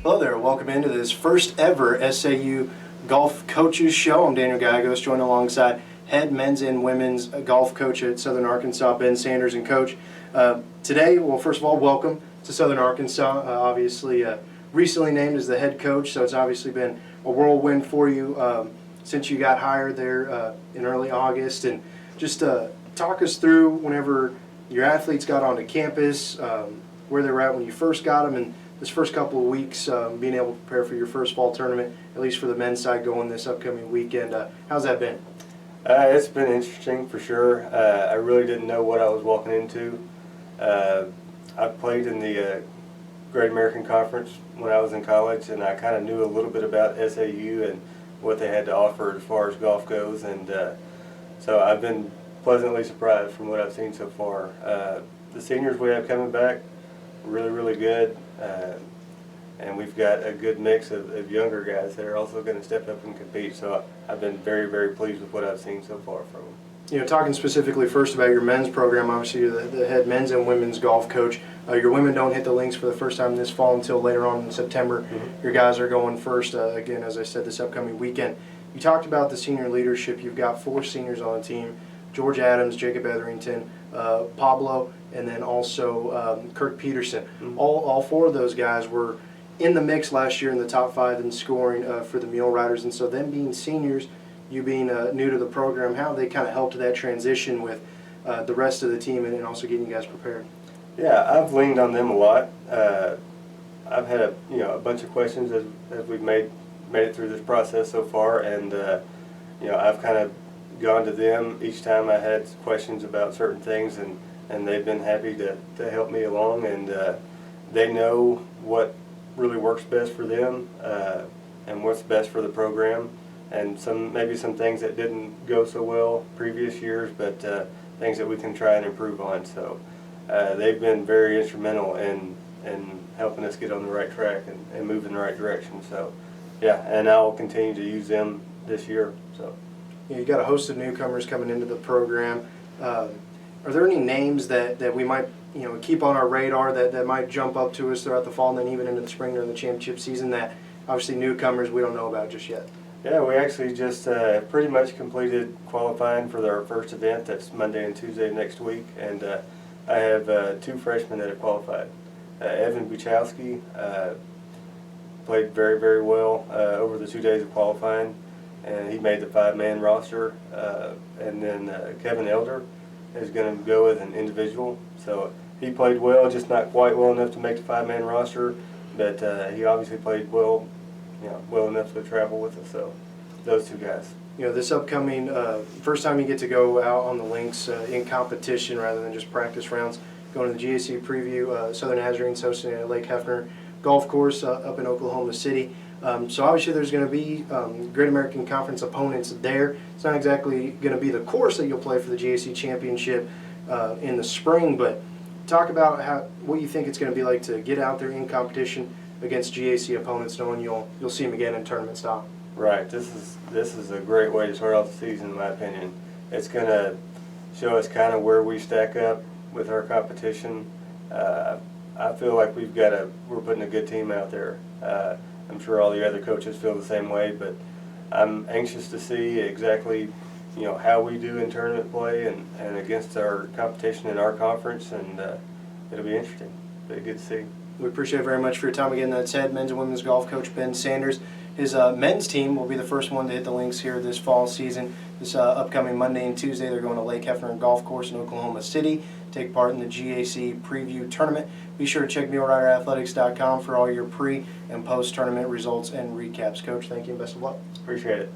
Hello there, welcome into this first ever SAU Golf Coaches Show. I'm Daniel Gallegos, joined alongside head men's and women's golf coach at Southern Arkansas, Ben Sanders, and coach. Today, well, first of all, welcome to Southern Arkansas. Obviously, recently named as the head coach, so it's obviously been a whirlwind for you since you got hired there in early August. And just talk us through whenever your athletes got onto campus, where they were at when you first got them, and this first couple of weeks, being able to prepare for your first fall tournament, at least for the men's side, going this upcoming weekend. How's that been? It's been interesting for sure. I really didn't know what I was walking into. I played in the Great American Conference when I was in college, and I kind of knew a little bit about SAU and what they had to offer as far as golf goes, and so I've been pleasantly surprised from what I've seen so far. The seniors we have coming back, really good, and we've got a good mix of younger guys that are also going to step up and compete, so I've been very pleased with what I've seen so far from them. You know, talking specifically first about your men's program, obviously you're the head men's and women's golf coach. Your women don't hit the links for the first time this fall until later on in September. Your guys are going first, again, as I said, this upcoming weekend. You talked about the senior leadership. You've got 4 seniors on the team: George Adams, Jacob Etherington, Pablo, and then also Kirk Peterson. All 4 of those guys were in the mix last year in the top 5 in scoring for the Mule Riders, and so them being seniors, you being new to the program, how they kind of helped that transition with the rest of the team and also getting you guys prepared? Yeah, I've leaned on them a lot. I've had a bunch of questions as we've made it through this process so far, and I've kind of gone to them each time I had questions about certain things, and they've been happy to help me along, and they know what really works best for them and what's best for the program, and maybe some things that didn't go so well previous years, but things that we can try and improve on. So they've been very instrumental in helping us get on the right track and move in the right direction. So yeah, and I'll continue to use them this year. So you got a host of newcomers coming into the program. Are there any names that we might keep on our radar that might jump up to us throughout the fall and then even into the spring during the championship season that obviously newcomers we don't know about just yet? Yeah, we actually just pretty much completed qualifying for our first event. That's Monday and Tuesday next week, and I have 2 freshmen that have qualified. Evan Buchowski played very well over the 2 days of qualifying, and he made the 5-man roster. And then Kevin Elder is going to go as an individual. So he played well, just not quite well enough to make the 5-man roster, but he obviously played well, well enough to travel with us. So those 2 guys. This upcoming first time you get to go out on the links in competition rather than just practice rounds, going to the GAC preview, Southern Nazarenes hosting at Lake Hefner Golf Course up in Oklahoma City. So obviously there's going to be Great American Conference opponents there. It's not exactly going to be the course that you'll play for the GAC Championship in the spring, but talk about what you think it's going to be like to get out there in competition against GAC opponents, knowing you'll see them again in tournament style. Right. This is a great way to start off the season, in my opinion. It's going to show us kind of where we stack up with our competition. I feel like we're putting a good team out there. I'm sure all the other coaches feel the same way, but I'm anxious to see exactly how we do in tournament play and against our competition in our conference, and it'll be interesting. It'll be good to see. We appreciate it very much for your time again. That's head men's and women's golf coach Ben Sanders. His men's team will be the first one to hit the links here this fall season. This upcoming Monday and Tuesday, they're going to Lake Hefner Golf Course in Oklahoma City, take part in the GAC Preview Tournament. Be sure to check MuleRiderAthletics.com for all your pre- and post-tournament results and recaps. Coach, thank you and best of luck. Appreciate it.